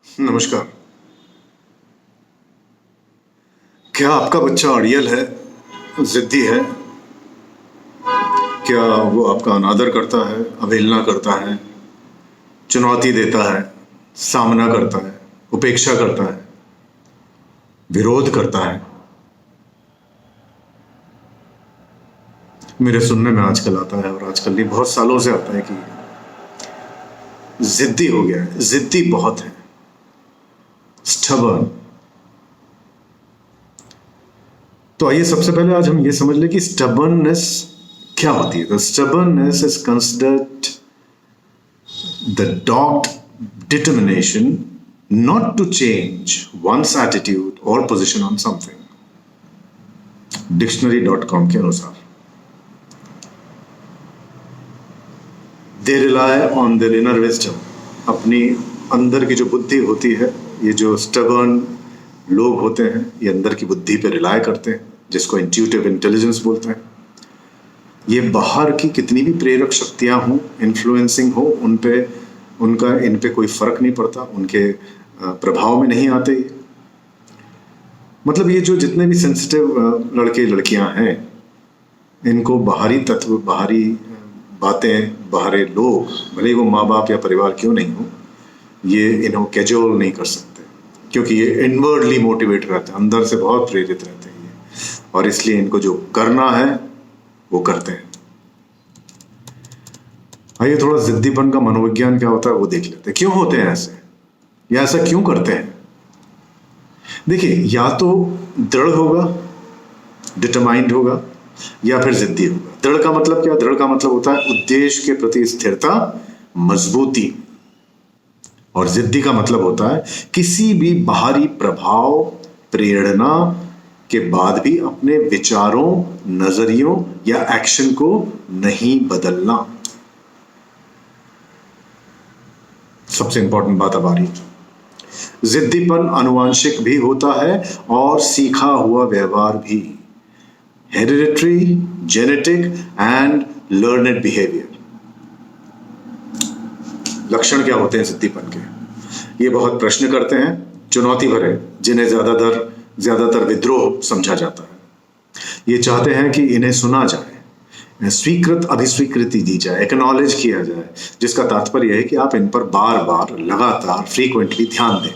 नमस्कार। क्या आपका बच्चा अड़ियल है, जिद्दी है? क्या वो आपका अनादर करता है, अवहेलना करता है, चुनौती देता है, सामना करता है, उपेक्षा करता है, विरोध करता है? मेरे सुनने में आजकल आता है, और आजकल नहीं, बहुत सालों से आता है कि जिद्दी हो गया है, जिद्दी बहुत है, स्टबर्न। तो आइए सबसे पहले आज हम ये समझ लें कि स्टबर्ननेस क्या होती है। तो stubbornness is considered the dogged determination not to change one's attitude or position on something. Dictionary.com के अनुसार they rely on their inner wisdom. अपनी अंदर की जो बुद्धि होती है, ये जो stubborn लोग होते हैं, ये अंदर की बुद्धि पे रिलाय करते हैं, जिसको इंट्यूटिव इंटेलिजेंस बोलते हैं। ये बाहर की कितनी भी प्रेरक शक्तियां हों, इन्फ्लुएंसिंग हो, उनका इन पे कोई फर्क नहीं पड़ता, उनके प्रभाव में नहीं आते। मतलब ये जो जितने भी सेंसिटिव लड़के लड़कियां हैं, इनको बाहरी तत्व, बाहरी बातें, बाहरी लोग, भले ही वो माँ बाप या परिवार क्यों नहीं हो, ये इन्हों कैजुअल नहीं कर सकते, क्योंकि ये इनवर्डली मोटिवेट रहते हैं, अंदर से बहुत प्रेरित रहते हैं ये, और इसलिए इनको जो करना है वो करते हैं। आइए थोड़ा जिद्दीपन का मनोविज्ञान क्या होता है वो देख लेते हैं। क्यों होते हैं ऐसे, या ऐसा क्यों करते हैं? देखिए, या तो दृढ़ होगा, डिटरमाइंड होगा, या फिर जिद्दी होगा। दृढ़ का मतलब क्या? दृढ़ का मतलब होता है उद्देश्य के प्रति स्थिरता, मजबूती। और जिद्दी का मतलब होता है किसी भी बाहरी प्रभाव, प्रेरणा के बाद भी अपने विचारों, नजरियों या एक्शन को नहीं बदलना। सबसे इंपॉर्टेंट बात अब आ रही है। जिद्दीपन अनुवांशिक भी होता है और सीखा हुआ व्यवहार भी, hereditary, genetic and learned behaviour. लक्षण क्या होते हैं जिद्दीपन के? ये बहुत प्रश्न करते हैं, चुनौती भरे, जिन्हें ज्यादातर विद्रोह समझा जाता है। ये चाहते हैं कि इन्हें सुना जाए, स्वीकृत अभिस्वीकृति दी जाए, एक्नॉलेज किया जाए, जिसका तात्पर्य है कि आप इन पर बार बार, लगातार, फ्रीक्वेंटली ध्यान दें।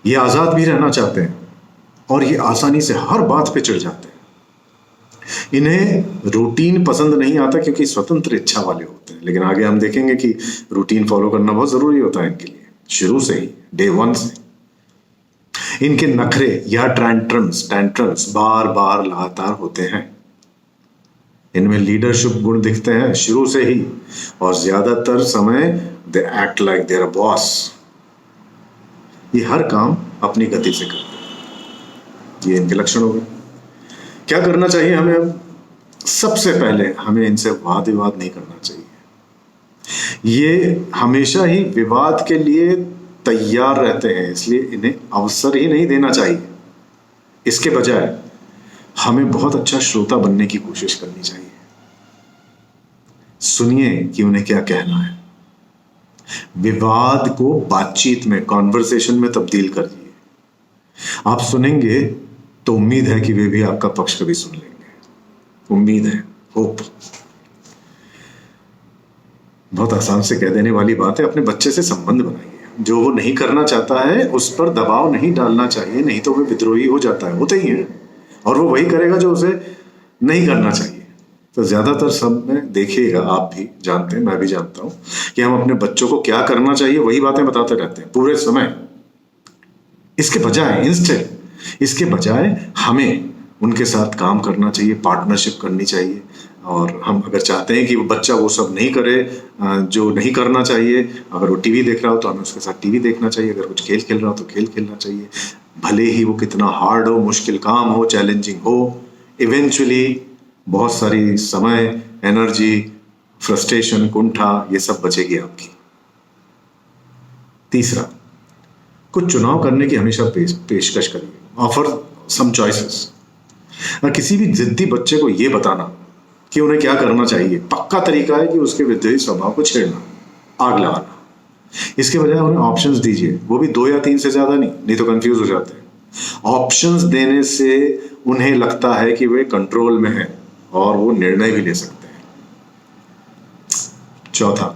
ये आजाद भी रहना चाहते हैं, और ये आसानी से हर बात पे चिढ़ जाते हैं। इन्हें रूटीन पसंद नहीं आता, क्योंकि स्वतंत्र इच्छा वाले होते हैं। लेकिन आगे हम देखेंगे कि रूटीन फॉलो करना बहुत जरूरी होता है इनके लिए, शुरू से ही, डे वन से। इनके नखरे या टैंट्रम्स बार बार लगातार होते हैं। इनमें लीडरशिप गुण दिखते हैं शुरू से ही, और ज्यादातर समय they act like there boss. ये हर काम अपनी गति से करते हैं। ये इनके लक्षण हो गए। क्या करना चाहिए हमें? अब सबसे पहले हमें इनसे वाद विवाद नहीं करना चाहिए। ये हमेशा ही विवाद के लिए तैयार रहते हैं, इसलिए इन्हें अवसर ही नहीं देना चाहिए। इसके बजाय हमें बहुत अच्छा श्रोता बनने की कोशिश करनी चाहिए। सुनिए कि उन्हें क्या कहना है। विवाद को बातचीत में, कॉन्वर्सेशन में तब्दील कर दिए। आप सुनेंगे तो उम्मीद है कि वे भी आपका पक्ष कभी सुन लेंगे। उम्मीद है, होप। बहुत आसान से कह देने वाली बात है, अपने बच्चे से संबंध बनाइए। जो वो नहीं करना चाहता है उस पर दबाव नहीं डालना चाहिए, नहीं तो वो विद्रोही हो जाता है, होते ही है, और वो वही करेगा जो उसे नहीं करना चाहिए। तो ज्यादातर सब में देखिएगा, आप भी जानते हैं, मैं भी जानता हूं, कि हम अपने बच्चों को क्या करना चाहिए वही बातें बताते रहते हैं पूरे समय। इसके बजाय हमें उनके साथ काम करना चाहिए, पार्टनरशिप करनी चाहिए। और हम अगर चाहते हैं कि वो बच्चा वो सब नहीं करे जो नहीं करना चाहिए, अगर वो टीवी देख रहा हो तो हमें उसके साथ टीवी देखना चाहिए, अगर कुछ खेल खेल रहा हो तो खेल खेलना चाहिए, भले ही वो कितना हार्ड हो, मुश्किल काम हो, चैलेंजिंग हो। इवेंचुअली बहुत सारी समय, एनर्जी, फ्रस्ट्रेशन, कुंठा, ये सब बचेगी आपकी। तीसरा, कुछ चुनाव करने की हमेशा पेशकश करिए। Offer some choices. किसी भी जिद्दी बच्चे को यह बताना कि उन्हें क्या करना चाहिए, पक्का तरीका है कि उसके विद्रोही स्वभाव को छेड़ना, आग लगाना। इसके बजाय उन्हें ऑप्शंस दीजिए, वो भी 2 या 3 से ज़्यादा नहीं तो कंफ्यूज हो जाते हैं। ऑप्शंस देने से उन्हें लगता है कि वे कंट्रोल में हैं और वो निर्णय भी ले सकते हैं। चौथा,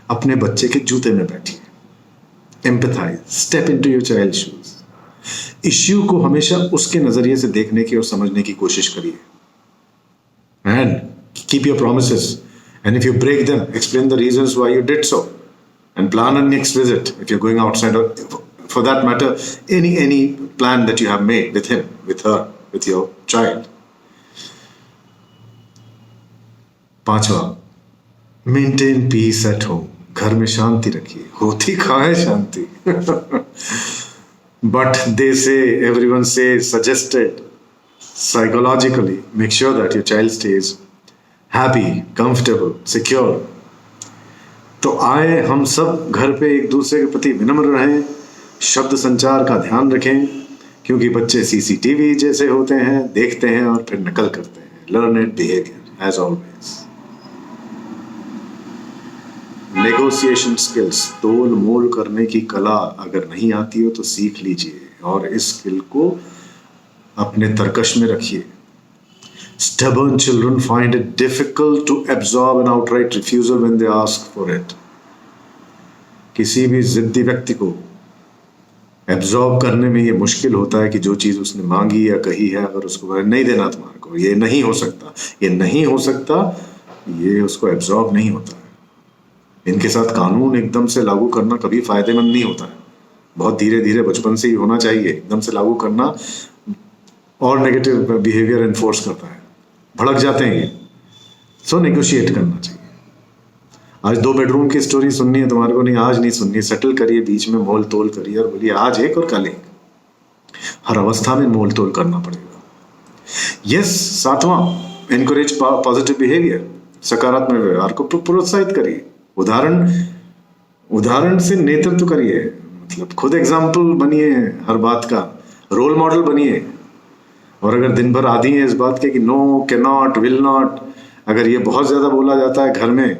अपने बच्चे के जूते में बैठिए। Empathise, step into your child shoes. Issue को हमेशा उसके नजरिए से देखने की और समझने की कोशिश करिए। And keep your promises, and if you break them, explain the reasons why you did so, and plan a next visit if you are going outside, और for that matter any plan that you have made with him, with her, with your child. पांचवा, maintain piece at home. घर में शांति रखिए। होती कहाँ है शांति? But they say, everyone says, suggested psychologically, make sure that your child stays happy, comfortable, secure. तो आए हम सब घर पे एक दूसरे के प्रति विनम्र रहें, शब्द संचार का ध्यान रखें, क्योंकि बच्चे सीसीटीवी जैसे होते हैं, देखते हैं और फिर नकल करते हैं। Learn it behaviour as always. Negotiation skills, तोल मोल करने की कला अगर नहीं आती हो तो सीख लीजिए और इस स्किल को अपने तरकश में रखिए। Stubborn children find it difficult to absorb an outright refusal when they ask for it. किसी भी जिद्दी व्यक्ति को एब्जॉर्ब करने में ये मुश्किल होता है कि जो चीज़ उसने मांगी या कही है, अगर उसको नहीं देना तुम्हारे को, ये नहीं हो सकता, ये नहीं हो सकता, ये उसको एब्जॉर्ब नहीं होता है। इनके साथ कानून एकदम से लागू करना कभी फायदेमंद नहीं होता है। बहुत धीरे धीरे बचपन से ही होना चाहिए। एकदम से लागू करना और नेगेटिव बिहेवियर एनफोर्स करता है, भड़क जाते हैं ये। सो नेगोशिएट करना चाहिए। आज 2 बेडरूम की स्टोरी सुननी है तुम्हारे को, नहीं आज नहीं सुननी, सेटल करिए, बीच में मोल तोल करिए और बोलिए आज एक और कल एक। हर अवस्था में मोल तोल करना पड़ेगा। यस, 7वां, एनकरेज पॉजिटिव बिहेवियर, सकारात्मक व्यवहार को प्रोत्साहित करिए। उदाहरण से नेतृत्व करिए, मतलब खुद एग्जाम्पल बनिए, हर बात का रोल मॉडल बनिए। और अगर दिन भर आदी हैं इस बात के कि no, can not, will not, अगर ये बहुत ज़्यादा बोला जाता है घर में,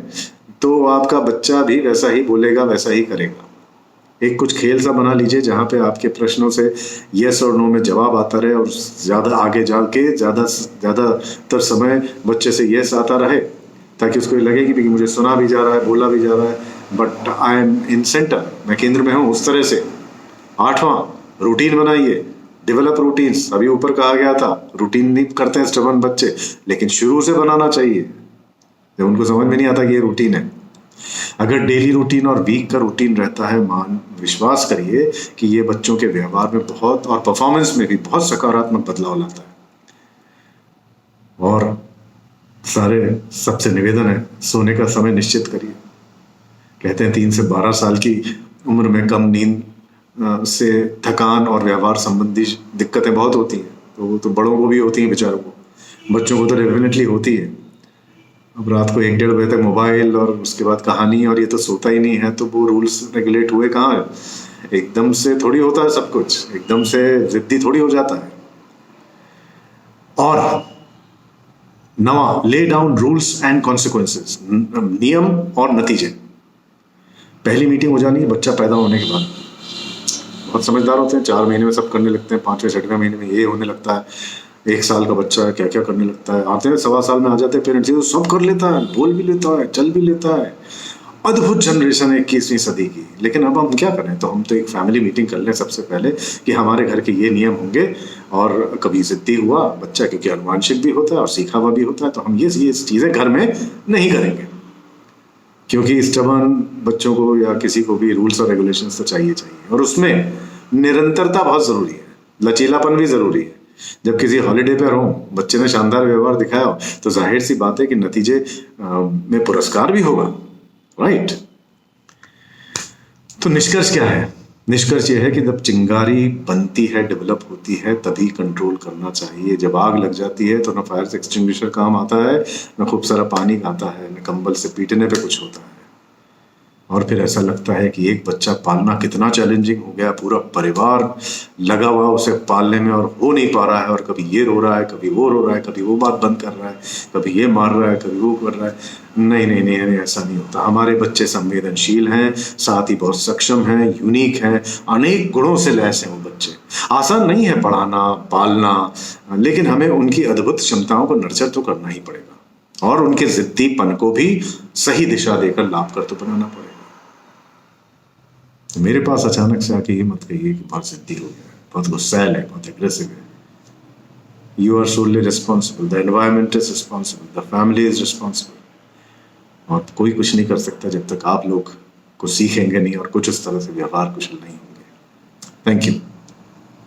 तो आपका बच्चा भी वैसा ही बोलेगा, वैसा ही करेगा। एक कुछ खेल सा बना लीजिए जहाँ पे आपके प्रश्नों से यस और नो में जवाब आता रहे और ज़्यादा आगे जाके ज़्यादातर समय बच्चे से यस आता रहे, ताकि उसको लगे कि मुझे सुना भी जा रहा है, बोला भी जा रहा है, but I am in centre, मैं केंद्र में हूँ, उस तरह से। 8वां, रूटीन बनाइए, डेवलप रूटीन्स। अभी ऊपर कहा गया था रूटीन नहीं करते हैं स्टबर्न बच्चे, लेकिन शुरू से बनाना चाहिए जब उनको समझ में नहीं आता कि ये रूटीन है। अगर डेली रूटीन और वीक का रूटीन रहता है, विश्वास करिए कि ये बच्चों के व्यवहार में बहुत और परफॉर्मेंस में भी बहुत सकारात्मक बदलाव लाता है। और सबसे निवेदन है, सोने का समय निश्चित करिए। कहते हैं 3 से 12 साल की उम्र में कम नींद से थकान और व्यवहार संबंधी दिक्कतें बहुत होती हैं। तो वो तो बड़ों को भी होती हैं बेचारों को, बच्चों को तो डेफिनेटली होती है। अब रात को 1-1.5 बजे तक मोबाइल और उसके बाद कहानी, और ये तो सोता ही नहीं है, तो वो रूल्स रेगुलेट हुए कहाँ है? एकदम से थोड़ी होता है सब कुछ, एकदम से जिद्दी थोड़ी हो जाता है। और 9वां, lay down rules and consequences, नियम और नतीजे। पहली मीटिंग हो जानी है बच्चा पैदा होने के बाद। बहुत समझदार होते हैं, 4 महीने में सब करने लगते हैं, 5वें-6वें महीने में ये होने लगता है। 1 साल का बच्चा है, क्या क्या करने लगता है। आते हैं 1.25 साल में आ जाते हैं पेरेंट्स, तो सब कर लेता है, बोल भी लेता है, चल भी लेता है। अद्भुत जनरेशन है 21वीं सदी की। लेकिन अब हम क्या करें? तो हम तो एक फैमिली मीटिंग कर लें सबसे पहले कि हमारे घर के ये नियम होंगे, और कभी जिद्दी हुआ बच्चा, क्योंकि अनुवांशिक भी होता है और सीखा हुआ भी होता है, तो हम ये चीज़ें घर में नहीं करेंगे। क्योंकि स्टबर्न बच्चों को या किसी को भी रूल्स और रेगुलेशंस तो चाहिए, और उसमें निरंतरता बहुत ज़रूरी है, लचीलापन भी ज़रूरी है। जब किसी हॉलीडे पर हो, बच्चे ने शानदार व्यवहार दिखाया हो, तो जाहिर सी बात है कि नतीजे में पुरस्कार भी होगा, राइट? तो निष्कर्ष क्या है? निष्कर्ष ये है कि जब चिंगारी बनती है, डेवलप होती है, तभी कंट्रोल करना चाहिए। जब आग लग जाती है तो ना फायर एक्सटिंग्विशर काम आता है, ना खूब सारा पानी आता है, ना कंबल से पीटने पे कुछ होता है। और फिर ऐसा लगता है कि एक बच्चा पालना कितना चैलेंजिंग हो गया, पूरा परिवार लगा हुआ उसे पालने में और हो नहीं पा रहा है, और कभी ये रो रहा है, कभी वो रो रहा है, कभी वो बात बंद कर रहा है, कभी ये मार रहा है, कभी वो कर रहा है। नहीं नहीं नहीं नहीं, ऐसा नहीं होता। हमारे बच्चे संवेदनशील हैं, साथ ही बहुत सक्षम हैं, यूनिक हैं, अनेक गुणों से लैस हैं वो बच्चे। आसान नहीं है पढ़ाना, पालना, लेकिन हमें उनकी अद्भुत क्षमताओं को नर्चर तो करना ही पड़ेगा, और उनके जिद्दीपन को भी सही दिशा देकर लाभकर तो बनाना पड़ेगा। तो मेरे पास अचानक से आके ये मत कहिए कि बहुत जिद्दी हो गया है, बहुत गुस्सैल है, बहुत एग्रेसिव है। You are solely responsible, the environment is responsible, the family is responsible. और कोई कुछ नहीं कर सकता जब तक आप लोग को सीखेंगे नहीं और कुछ इस तरह से व्यवहार कुशल नहीं होंगे। Thank you.